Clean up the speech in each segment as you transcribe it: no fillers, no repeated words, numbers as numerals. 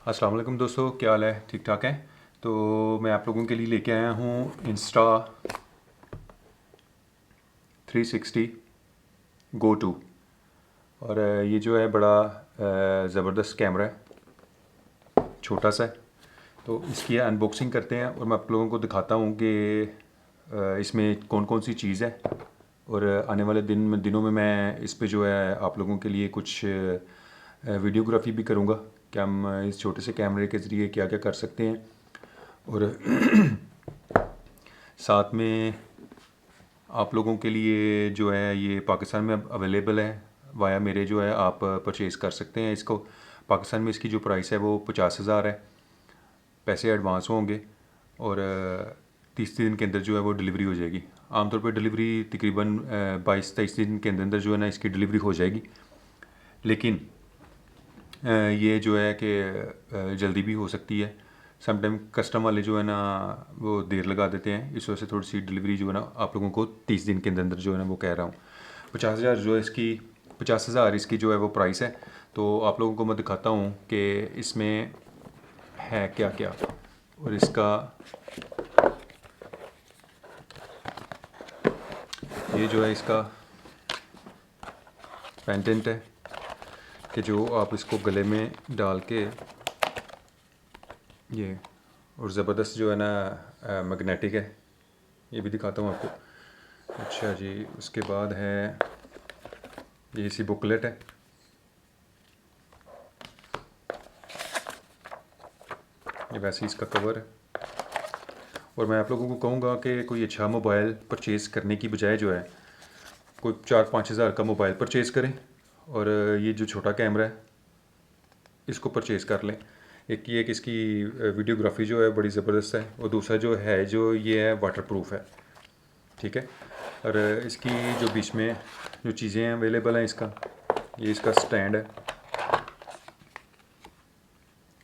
अस्सलाम वालेकुम दोस्तों, क्या हाल है? ठीक ठाक है। तो मैं आप लोगों के लिए लेके आया हूँ इंस्टा 360 गो टू। और ये जो है बड़ा ज़बरदस्त कैमरा है, छोटा सा है। तो इसकी अनबॉक्सिंग करते हैं और मैं आप लोगों को दिखाता हूँ कि इसमें कौन कौन सी चीज़ है। और आने वाले दिनों में मैं इस पे जो है आप लोगों के लिए कुछ वीडियोग्राफी भी करूँगा कि हम इस छोटे से कैमरे के ज़रिए क्या क्या कर सकते हैं। और साथ में आप लोगों के लिए जो है ये पाकिस्तान में अवेलेबल है, वाया मेरे जो है आप परचेज़ कर सकते हैं इसको। पाकिस्तान में इसकी जो प्राइस है वो 50,000 है, पैसे एडवांस होंगे और 30 दिन के अंदर जो है वो डिलीवरी हो जाएगी। आमतौर पर डिलीवरी तकरीबन 22-23 दिन के अंदर अंदर जो है ना इसकी डिलीवरी हो जाएगी। लेकिन ये जो है कि जल्दी भी हो सकती है। समटाइम कस्टम वाले जो है ना वो देर लगा देते हैं, इस वजह से थोड़ी सी डिलीवरी जो है ना आप लोगों को 30 दिन के अंदर अंदर जो है ना वो कह रहा हूँ। 50,000 जो है इसकी 50,000 इसकी जो है वो प्राइस है। तो आप लोगों को मैं दिखाता हूँ कि इसमें है क्या क्या। और इसका ये जो है इसका पेंडेंट है कि जो आप इसको गले में डाल के ये, और ज़बरदस्त जो है ना मैग्नेटिक है, ये भी दिखाता हूँ आपको। अच्छा जी, उसके बाद है ये इसी बुकलेट है। ये वैसे इसका कवर है। और मैं आप लोगों को कहूँगा कि कोई अच्छा मोबाइल परचेज़ करने की बजाय जो है कोई 4-5 हज़ार का मोबाइल परचेज़ करें और ये जो छोटा कैमरा है इसको परचेज़ कर लें। एक ये कि इसकी वीडियोग्राफी जो है बड़ी ज़बरदस्त है, और दूसरा जो है जो ये है वाटरप्रूफ है, ठीक है। और इसकी जो बीच में जो चीज़ें अवेलेबल हैं, ये इसका स्टैंड है,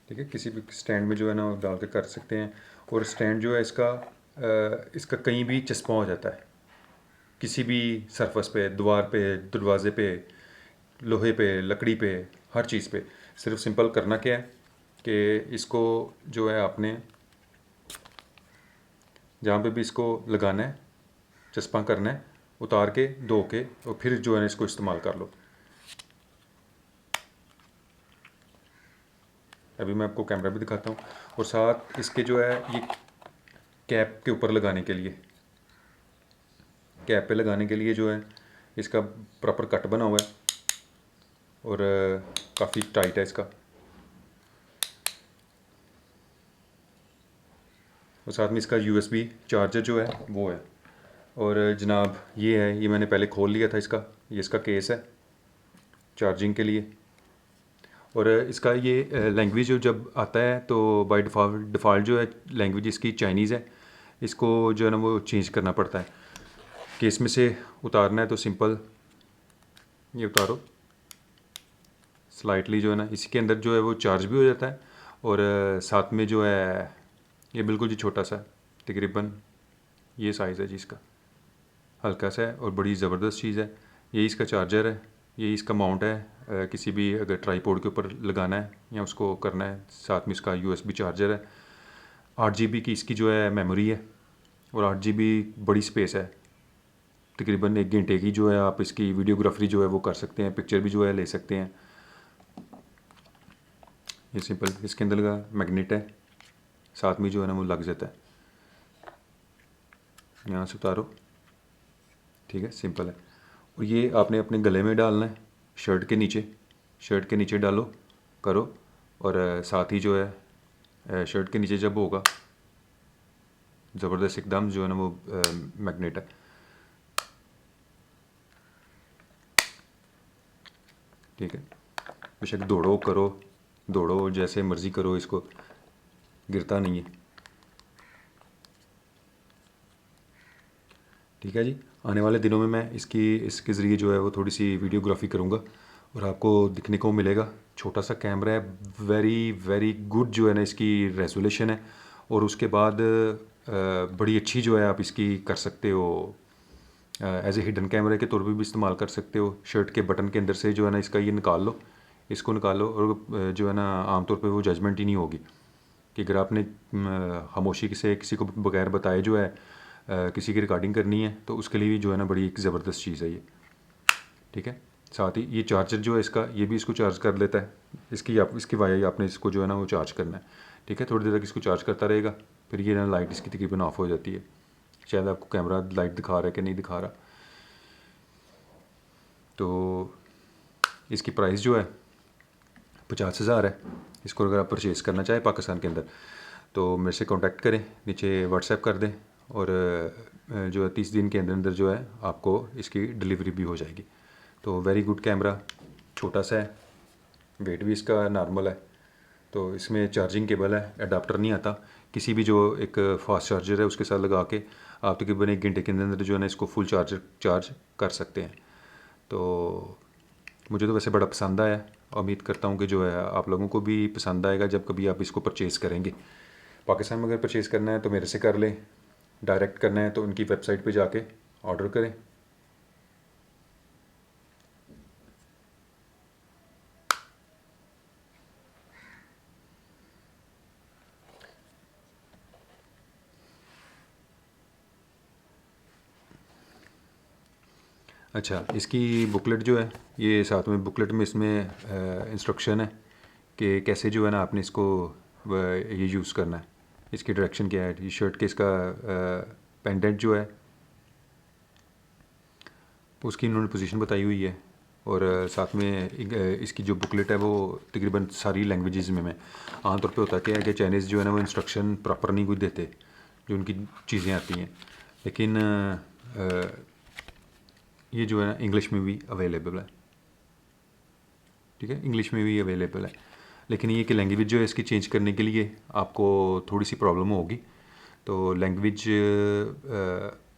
ठीक है। किसी भी स्टैंड में जो है ना वो डाल के कर सकते हैं। और स्टैंड जो है इसका कहीं भी चस्पा हो जाता है, किसी भी सरफेस पे, दीवार पे, दरवाजे पे, लोहे पे, लकड़ी पे, हर चीज़ पे। सिर्फ सिंपल करना क्या है कि इसको जो है आपने जहाँ पे भी इसको लगाना है, चस्पा करना है, उतार के धो के और फिर जो है इसको इस्तेमाल कर लो। अभी मैं आपको कैमरा भी दिखाता हूँ। और साथ इसके जो है ये कैप के ऊपर लगाने के लिए, कैप पे लगाने के लिए जो है इसका प्रॉपर कट बना हुआ है और काफ़ी टाइट है इसका। और साथ में इसका यूएसबी चार्जर जो है वो है। और जनाब ये मैंने पहले खोल लिया था इसका, ये इसका केस है चार्जिंग के लिए। और इसका ये लैंग्वेज जब आता है तो बाय डिफ़ॉल्ट जो है लैंग्वेज इसकी चाइनीज़ है। इसको जो है ना वो चेंज करना पड़ता है। केस में से उतारना है तो सिंपल ये उतारो, स्लाइटली जो है ना इसके अंदर जो है वो चार्ज भी हो जाता है। और साथ में जो है ये बिल्कुल जी छोटा सा, तकरीबन ये साइज़ है जी इसका, हल्का सा है और बड़ी ज़बरदस्त चीज़ है। यही इसका चार्जर है, यही इसका माउंट है। किसी भी अगर ट्राईपोड के ऊपर लगाना है या उसको करना है। साथ में इसका यूएसबी चार्जर है। 8 GB की इसकी जो है मेमोरी है और 8 GB बड़ी स्पेस है। तकरीबन 1 घंटे की जो है आप इसकी वीडियोग्राफी जो है वो कर सकते हैं, पिक्चर भी जो है ले सकते हैं। ये सिंपल इसके अंदर का मैग्नेट है, साथ में जो है ना वो लग जाता है। यहाँ से उतारो, ठीक है, सिंपल है। और ये आपने अपने गले में डालना है, शर्ट के नीचे डालो, करो। और साथ ही जो है शर्ट के नीचे जब होगा ज़बरदस्त एकदम जो है ना वो मैग्नेट है, ठीक है। बेशक दौड़ो करो, दौड़ो जैसे मर्ज़ी करो, इसको गिरता नहीं है, ठीक है जी। आने वाले दिनों में मैं इसके ज़रिए जो है वो थोड़ी सी वीडियोग्राफी करूँगा और आपको दिखने को मिलेगा। छोटा सा कैमरा है, वेरी वेरी गुड जो है ना इसकी रेजोल्यूशन है। और उसके बाद बड़ी अच्छी जो है आप इसकी कर सकते हो, एज ए हिडन कैमरे के तौर पे भी इस्तेमाल कर सकते हो। शर्ट के बटन के अंदर से जो है ना इसका ये निकाल लो, इसको निकालो और जो है ना आमतौर पे वो जजमेंट ही नहीं होगी कि अगर आपने खामोशी से किसी को बगैर बताए जो है किसी की रिकॉर्डिंग करनी है तो उसके लिए भी जो है ना बड़ी एक ज़बरदस्त चीज़ है ये। ठीक है, साथ ही ये चार्जर जो है इसका, ये भी इसको चार्ज कर लेता है। इसकी वायर आपने इसको जो है ना वो चार्ज करना है। ठीक है, थोड़ी देर तक इसको चार्ज करता रहेगा, फिर ये ना लाइट इसकी तकरीबन ऑफ हो जाती है। शायद आपको कैमरा लाइट दिखा रहा है कि नहीं दिखा रहा। तो इसकी प्राइस जो है 50,000 है। इसको अगर आप परचेज़ करना चाहें पाकिस्तान के अंदर तो मेरे से कांटेक्ट करें, नीचे व्हाट्सएप कर दें और जो है 30 दिन के अंदर अंदर जो है आपको इसकी डिलीवरी भी हो जाएगी। तो वेरी गुड कैमरा, छोटा सा है, वेट भी इसका नॉर्मल है। तो इसमें चार्जिंग केबल है, अडाप्टर नहीं आता। किसी भी जो एक फास्ट चार्जर है उसके साथ लगा के आप तकरीबन 1 घंटे के अंदर जो है ना इसको फुल चार्ज कर सकते हैं। तो मुझे तो वैसे बड़ा पसंद आया। उम्मीद करता हूँ कि जो है आप लोगों को भी पसंद आएगा जब कभी आप इसको परचेज़ करेंगे। पाकिस्तान में अगर परचेज़ करना है तो मेरे से कर लें, डायरेक्ट करना है तो उनकी वेबसाइट पे जाके ऑर्डर करें। अच्छा, इसकी बुकलेट जो है ये साथ में बुकलेट में इसमें इंस्ट्रक्शन है कि कैसे जो है ना आपने इसको ये यूज़ करना है। इसकी डायरेक्शन क्या है, टी शर्ट के इसका पेंडेंट जो है उसकी इन्होंने पोजीशन बताई हुई है और साथ में इसकी जो बुकलेट है वो तकरीबन सारी लैंग्वेजेस में आमतौर पे होता क्या है कि चाइनीज़ जो है ना वो इंस्ट्रक्शन प्रॉपर नहीं कोई देते जो उनकी चीज़ें आती हैं, लेकिन ये जो है ना इंग्लिश में भी अवेलेबल है। ठीक है, इंग्लिश में भी अवेलेबल है, लेकिन ये कि लैंग्वेज जो है इसकी चेंज करने के लिए आपको थोड़ी सी प्रॉब्लम होगी। तो लैंग्वेज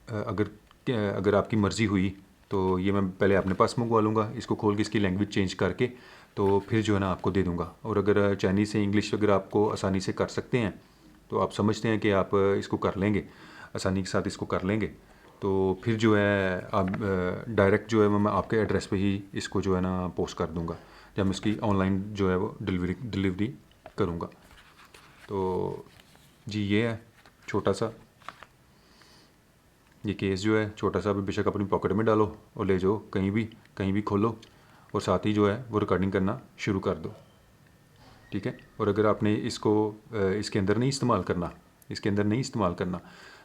अगर आपकी मर्ज़ी हुई तो ये मैं पहले अपने पास मंगवा लूँगा, इसको खोल के इसकी लैंग्वेज चेंज करके तो फिर जो है ना आपको दे दूँगा। और अगर चाइनीज़ से इंग्लिश अगर आपको आसानी से कर सकते हैं तो आप समझते हैं कि आप इसको कर लेंगे, आसानी के साथ इसको कर लेंगे, तो फिर जो है आप डायरेक्ट जो है मैं आपके एड्रेस पे ही इसको जो है ना पोस्ट कर दूँगा जब मैं इसकी ऑनलाइन जो है वो डिलीवरी करूँगा। तो जी ये है छोटा सा, ये केस जो है छोटा सा, बेशक अपनी पॉकेट में डालो और ले जाओ कहीं भी खोलो और साथ ही जो है वो रिकॉर्डिंग करना शुरू कर दो। ठीक है, और अगर आपने इसको इसके अंदर नहीं इस्तेमाल करना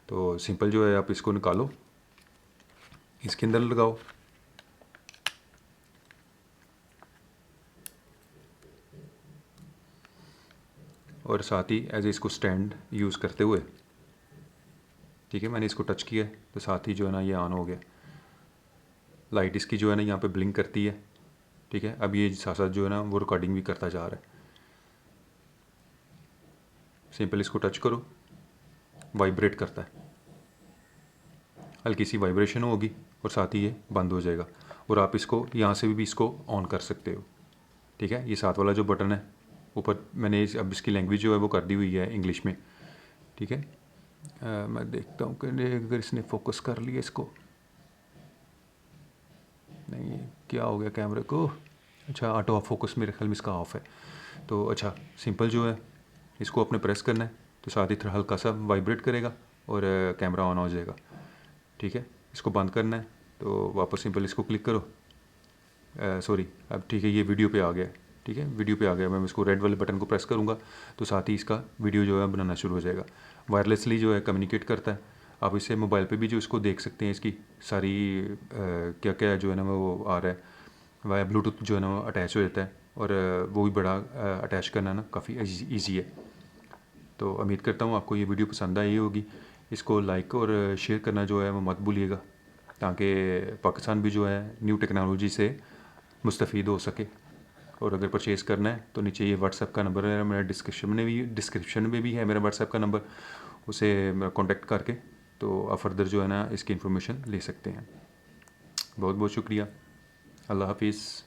तो सिंपल जो है आप इसको निकालो, इसके अंदर लगाओ और साथ ही एज इसको स्टैंड यूज़ करते हुए, ठीक है, मैंने इसको टच किया तो साथ ही जो है ना ये ऑन हो गया। लाइट इसकी जो है ना यहाँ पे ब्लिंक करती है। ठीक है, अब ये साथ साथ जो है ना वो रिकॉर्डिंग भी करता जा रहा है। सिंपल इसको टच करो, वाइब्रेट करता है, हल्की सी वाइब्रेशन होगी और साथ ही ये बंद हो जाएगा और आप इसको यहाँ से भी इसको ऑन कर सकते हो। ठीक है, ये साथ वाला जो बटन है ऊपर मैंने अब इसकी लैंग्वेज जो है वो कर दी हुई है इंग्लिश में। ठीक है, मैं देखता हूँ कि अगर इसने फोकस कर लिया इसको, नहीं क्या हो गया कैमरे को, अच्छा ऑटो फोकस मेरे ख्याल में इसका ऑफ है। तो अच्छा सिंपल जो है इसको अपने प्रेस करना है तो साथ ही हल्का सा वाइब्रेट करेगा और कैमरा ऑन हो जाएगा। ठीक है, इसको बंद करना है तो वापस सिंपल इसको क्लिक करो, सॉरी अब ठीक है ये वीडियो पे आ गया। ठीक है, वीडियो पे आ गया, मैं इसको रेड वाले बटन को प्रेस करूँगा तो साथ ही इसका वीडियो जो है बनाना शुरू हो जाएगा। वायरलेसली जो है कम्युनिकेट करता है, आप इसे मोबाइल पे भी जो इसको देख सकते हैं, इसकी सारी क्या क्या जो है ना वो आ रहा है, वाया ब्लूटूथ जो है ना वो अटैच हो जाता है और वो भी बड़ा अटैच करना ना काफ़ी ईजी है। तो उम्मीद करता हूँ आपको ये वीडियो पसंद आई होगी। इसको लाइक और शेयर करना जो है वो मत भूलिएगा ताकि पाकिस्तान भी जो है न्यू टेक्नोलॉजी से मुस्तफ़ीद हो सके। और अगर परचेज़ करना है तो नीचे ये व्हाट्सएप का नंबर है मेरा, डिस्क्रिप्शन में भी है मेरा व्हाट्सएप का नंबर, उसे मेरा कॉन्टेक्ट करके तो आप फर्दर जो है ना इसकी इन्फॉर्मेशन ले सकते हैं। बहुत बहुत शुक्रिया, अल्लाह हाफिज़।